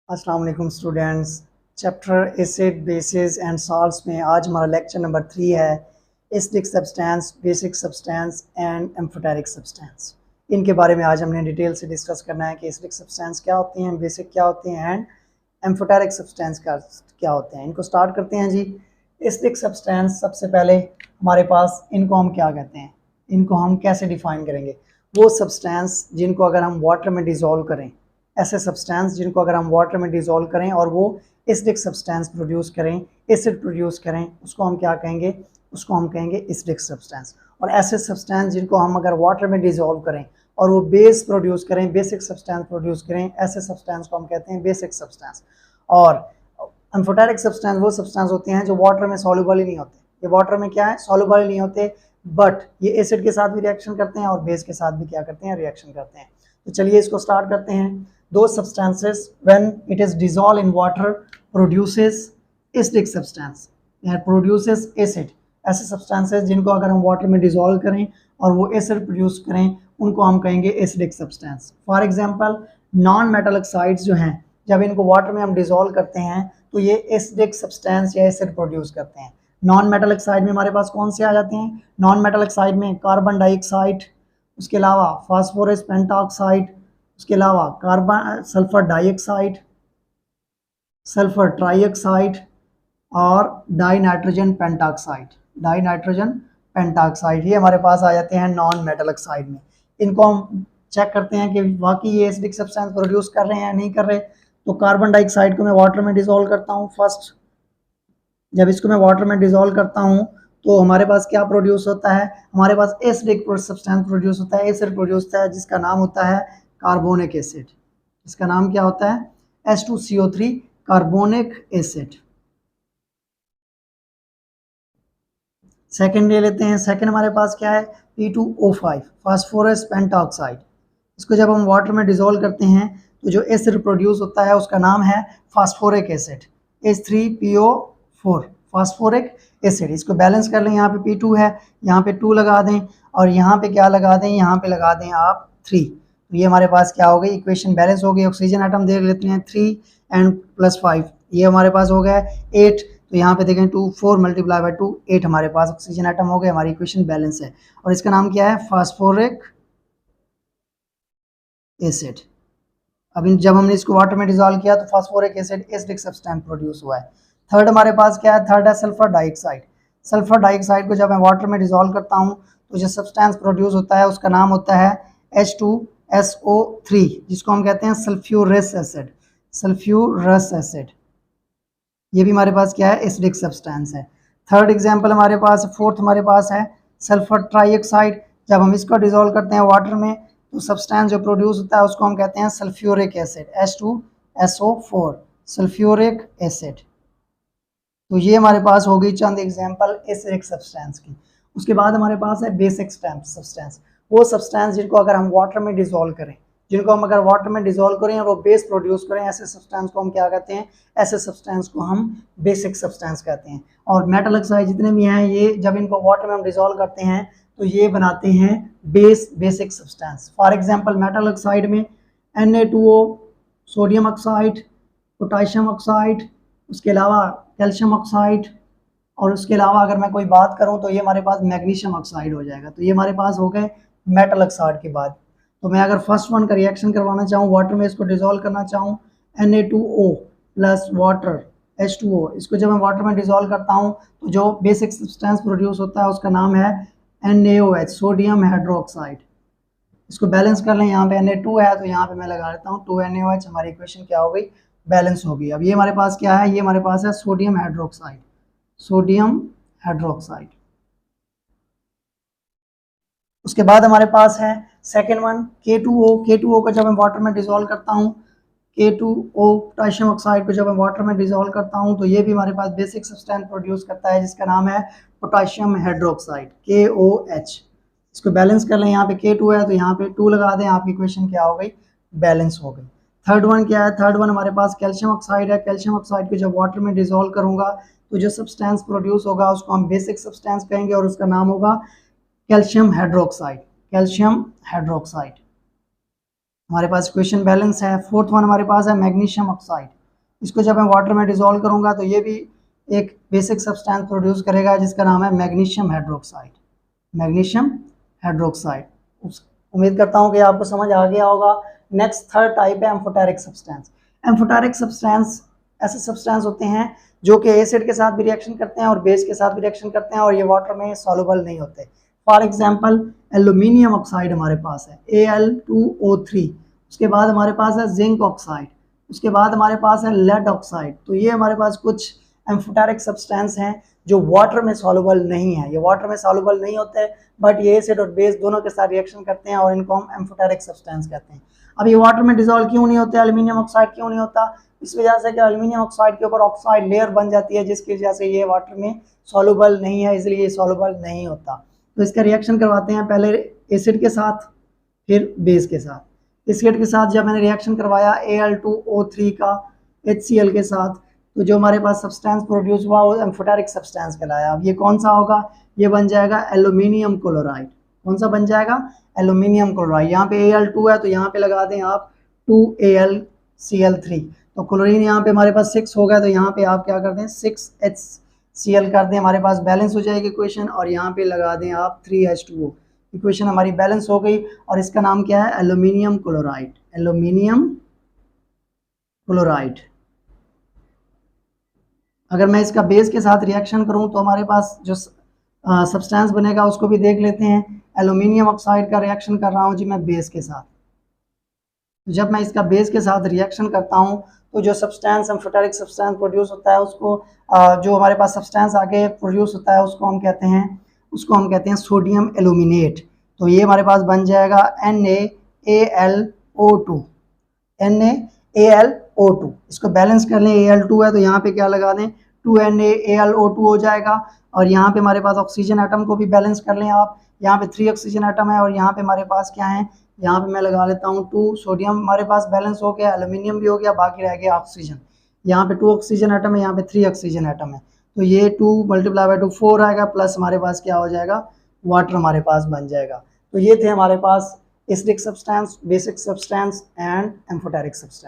अस्सलाम वालेकुम students. Chapter acid basis and salts में आज हमारा लेक्चर नंबर 3 है। Acidic substance, basic substance and amphoteric substance. इनके बारे में आज हमने डिटेल से डिस्कस करना है कि एसिडिक सब्सटेंस क्या होती हैं, बेसिक क्या होते हैं एंड एम्फोटेरिक सब्सटेंस क्या होते हैं। इनको स्टार्ट करते हैं जी। एसिडिक सब्सटेंस, सबसे पहले हमारे पास इनको हम क्या कहते हैं, इनको हम कैसे डिफाइन करेंगे। वो सब्सटेंस जिनको अगर हम वाटर में डिज़ोल्व करें, ऐसे सब्सटेंस जिनको अगर हम वाटर में डिज़ोल्व करें और वो एसिडिक सब्सटेंस प्रोड्यूस करें, एसिड प्रोड्यूस करें, उसको हम क्या कहेंगे, उसको हम कहेंगे एसिडिक सब्सटेंस। और ऐसे सब्सटेंस जिनको हम अगर वाटर में डिज़ोल्व करें और वो बेस प्रोड्यूस करें, बेसिक सब्सटेंस प्रोड्यूस करें, ऐसे सब्सटेंस को हम कहते हैं बेसिक सब्सटेंस। और एम्फोटेरिक सब्सटेंस वो सब्सटेंस होते हैं जो वाटर में सॉल्युबल ही नहीं होते। ये वाटर में क्या है, सॉल्युबल ही नहीं होते, बट ये एसिड के साथ भी रिएक्शन करते हैं और बेस के साथ भी क्या करते हैं, रिएक्शन करते हैं। तो चलिए इसको स्टार्ट करते हैं। Those substances when it is dissolved in water produces acidic substance, produces acid। ऐसे substances जिनको अगर हम water में dissolve करें और वो acid produce करें, उनको हम कहेंगे acidic substance। For example, non metal oxides जो हैं, जब इनको water में हम dissolve करते हैं तो ये acidic substance या acid produce करते हैं। नॉन मेटल ऑक्साइड में हमारे पास कौन से आ जाते हैं, नॉन मेटल ऑक्साइड में कार्बन डाइऑक्साइड, उसके अलावा फास्फोरस पेंटाऑक्साइड, उसके अलावा carbon sulphur dioxide, sulphur trioxide और dinitrogen pentoxide. Dinitrogen pentoxide ये हमारे पास आ जाते हैं नॉन मेटल ऑक्साइड में। इनको हम चेक करते हैं कि वाकई ये एसिडिक सब्सटेंस प्रोड्यूस कर रहे हैं या नहीं कर रहे। तो कार्बन डाइऑक्साइड को मैं वाटर में डिसॉल्व करता हूँ फर्स्ट। जब इसको मैं वाटर में डिसॉल्व करता हूँ तो हमारे पास क्या प्रोड्यूस होता है, हमारे पास एसिडिक सब्सटेंस प्रोड्यूस होता है, एसिड प्रोड्यूस होता है जिसका नाम होता है कार्बोनिक एसिड। इसका नाम क्या होता है, H2CO3 कार्बोनिक एसिड। सेकंड ले लेते हैं। सेकंड हमारे पास क्या है, P2O5 फास्फोरस पेंटाऑक्साइड। इसको जब हम वाटर में डिसॉल्व करते हैं तो जो एसिड प्रोड्यूस होता है उसका नाम है phosphoric acid, H3PO4 phosphoric acid. इसको बैलेंस कर लें, यहाँ पे P2 है, यहाँ पे 2 लगा दें और यहाँ पे क्या लगा दें, यहाँ पे लगा दें आप 3। तो ये हमारे पास क्या हो गई, इक्वेशन बैलेंस हो गई। ऑक्सीजन आइटम देख लेते हैं, 3 एंड प्लस 5 ये हमारे पास हो गया 8। तो यहाँ पे देखें 2 4 मल्टीप्लाई बाई 2 8 हमारे पास ऑक्सीजन आइटम हो गए, हमारी इक्वेशन बैलेंस है। और इसका नाम क्या है, फास्फोरिक एसिड। अब जब हमने इसको वाटर में डिसॉल्व किया तो phosphoric acid acidic substance produce हुआ है। थर्ड हमारे पास क्या है, थर्ड है सल्फर डाइऑक्साइड। सल्फर डाइऑक्साइड को जब मैं वाटर में डिसॉल्व करता हूँ तो जो सब्सटेंस प्रोड्यूस होता है उसका नाम होता है H2SO3, जिसको हम कहते हैं सल्फ्यूरस एसिड। सल्फ्यूरस एसिड ये भी हमारे पास क्या है, एसिडिक सब्सटेंस है। थर्ड एग्जाम्पल हमारे पास, फोर्थ हमारे पास है सल्फर ट्राइऑक्साइड। जब हम इसको डिसॉल्व करते हैं वाटर में तो सब्सटेंस जो प्रोड्यूस होता है उसको हम कहते हैं sulphuric acid, H2SO4 sulphuric acid. तो ये हमारे पास हो गई चंद एग्जाम्पल एसिडिक सब्सटेंस की। उसके बाद हमारे पास है बेसिक सब्सटेंस। वो सब्सटेंस जिनको अगर हम वाटर में डिसॉल्व करें, जिनको हम अगर वाटर में डिसॉल्व करें और वो बेस प्रोड्यूस करें, ऐसे सब्सटेंस को हम क्या कहते हैं, ऐसे सब्सटेंस को हम बेसिक सब्सटेंस कहते हैं। और मेटल ऑक्साइड जितने भी हैं ये जब इनको वाटर में हम डिसॉल्व करते हैं तो ये बनाते हैं basic substance. For example metal oxide में Na2O, sodium oxide, potassium oxide, उसके अलावा कैल्शियम ऑक्साइड, और उसके अलावा अगर मैं कोई बात करूं तो ये हमारे पास मैग्नीशियम ऑक्साइड हो जाएगा। तो ये हमारे पास हो गए मेटल ऑक्साइड के बाद। तो मैं अगर फर्स्ट वन का रिएक्शन करवाना चाहूँ, वाटर में इसको डिसॉल्व करना चाहूँ, Na2O प्लस वाटर H2O, इसको जब मैं वाटर में डिसॉल्व करता हूँ तो जो बेसिक सब्सटेंस प्रोड्यूस होता है उसका नाम है NaOH, सोडियम हाइड्रोक्साइड। इसको बैलेंस कर लें, यहाँ पे Na2 है तो यहाँ पे मैं लगा देता हूँ 2NaOH, हमारी इक्वेशन क्या हो गई, बैलेंस हो गई। अब ये हमारे पास क्या है, ये हमारे पास है सोडियम हाइड्रोक्साइड, सोडियम हाइड्रोक्साइड। उसके बाद हमारे पास है सेकेंड वन K2O। K2O को जब मैं वाटर में डिसॉल्व करता हूँ, K2O पोटाशियम ऑक्साइड को जब मैं वाटर में डिसॉल्व करता हूँ तो ये भी हमारे पास बेसिक सब्सटेंस प्रोड्यूस करता है जिसका नाम है पोटाशियम हाइड्रोक्साइड, KOH। इसको बैलेंस कर लें, यहाँ पे K2 है तो यहाँ पे 2 लगा दें, आपकी इक्वेशन क्या हो गई, बैलेंस हो गई। थर्ड वन क्या है, थर्ड वन हमारे पास कैल्शियम ऑक्साइड है। कैल्शियम ऑक्साइड को जब वाटर में डिसॉल्व करूंगा तो जो सब्सटेंस प्रोड्यूस होगा उसको हम बेसिक सब्सटेंस कहेंगे और उसका नाम होगा कैल्शियम हाइड्रोक्साइड, कैल्शियम हाइड्रोक्साइड। हमारे पास इक्वेशन बैलेंस है। फोर्थ वन हमारे पास है मैग्नीशियम ऑक्साइड। इसको जब मैं वाटर में डिसॉल्व करूंगा तो ये भी एक बेसिक सब्सटेंस प्रोड्यूस करेगा जिसका नाम है मैग्नीशियम हाइड्रोक्साइड। Magnesium hydroxide. उम्मीद करता हूँ कि आपको समझ आ गया होगा। नेक्स्ट थर्ड टाइप है एम्फोटेरिक सब्सटेंस। एम्फोटेरिक सब्सटेंस ऐसे सब्सटेंस होते हैं जो कि एसिड के साथ भी रिएक्शन करते हैं और बेस के साथ भी रिएक्शन करते हैं और ये वाटर में सॉल्युबल नहीं होते। फॉर एग्जांपल एल्यूमिनियम ऑक्साइड हमारे पास है Al2O3। उसके बाद हमारे पास है जिंक ऑक्साइड। उसके बाद हमारे पास है लेड ऑक्साइड। तो ये हमारे पास कुछ एम्फोटेरिक सब्सटेंस हैं जो वाटर में सॉल्युबल नहीं है। ये वाटर में सॉल्युबल नहीं होते बट ये एसिड और बेस दोनों के साथ रिएक्शन करते हैं और इनको हम एम्फोटेरिक सब्सटेंस कहते हैं। अब ये वाटर में डिसॉल्व क्यों नहीं होते, एल्यूमिनियम ऑक्साइड क्यों नहीं होता? इस वजह से कि एल्यूमिनियम ऑक्साइड के ऊपर ऑक्साइड लेयर बन जाती है जिसकी वजह से ये वाटर में सॉल्युबल नहीं है, इसलिए ये सॉल्युबल नहीं होता। तो इसका रिएक्शन करवाते हैं पहले एसिड के साथ फिर बेस के साथ। एसिड के साथ जब मैंने रिएक्शन करवाया Al2O3 का HCl के साथ तो जो हमारे पास सब्सटेंस प्रोड्यूस हुआ वो एम्फोटेरिक सब्सटेंस कहलाया। अब ये कौन सा होगा? ये बन जाएगा एल्यूमिनियम क्लोराइड। कौन सा बन जाएगा? Aluminium chloride. यहाँ पे Al2 है तो यहाँ पे लगा दें आप 2AlCl3। तो क्लोरीन यहाँ पे हमारे पास 6 हो गया तो यहाँ पे आप क्या कर दें 6HCl कर दें, हमारे पास बैलेंस हो जाएगी इक्वेशन। और यहाँ पे लगा दें आप 3H2O। इक्वेशन हमारी बैलेंस हो गई और इसका नाम क्या है? Aluminium chloride. Aluminium chloride. अगर मैं इसका बेस के साथ रिएक्शन करूं तो हमारे पास जो सब्सटेंस बनेगा उसको भी देख लेते हैं। एल्यूमिनियम ऑक्साइड का रिएक्शन कर रहा हूं जी मैं बेस के साथ। तो जब मैं इसका बेस के साथ रिएक्शन करता हूं तो जो सब्सटेंस एम्फोटेरिक सब्सटेंस प्रोड्यूस होता है उसको जो हमारे पास सब्सटेंस आगे प्रोड्यूस होता है उसको हम कहते हैं सोडियम एल्यूमिनेट। तो ये हमारे पास बन जाएगा NaAlO2। NaAlO2। इसको बैलेंस कर लें, Al2 है तो यहाँ पे क्या लगा दें 2NaAlO2 हो जाएगा। और यहाँ पे हमारे पास ऑक्सीजन एटम को भी बैलेंस कर लें आप। यहाँ पे 3 ऑक्सीजन एटम है और यहाँ पे हमारे पास क्या है, यहाँ पे मैं लगा लेता हूँ 2 सोडियम। हमारे पास बैलेंस हो गया, एल्यूमिनियम भी हो गया, बाकी रह गया ऑक्सीजन। यहाँ पे 2 ऑक्सीजन एटम है, यहाँ पे 3 ऑक्सीजन एटम है। तो ये 2 मल्टीप्लाई बाय 2 4 आएगा, प्लस हमारे पास क्या हो जाएगा, वाटर हमारे पास बन जाएगा। तो ये थे हमारे पास acidic substance, basic substance and amphoteric substance.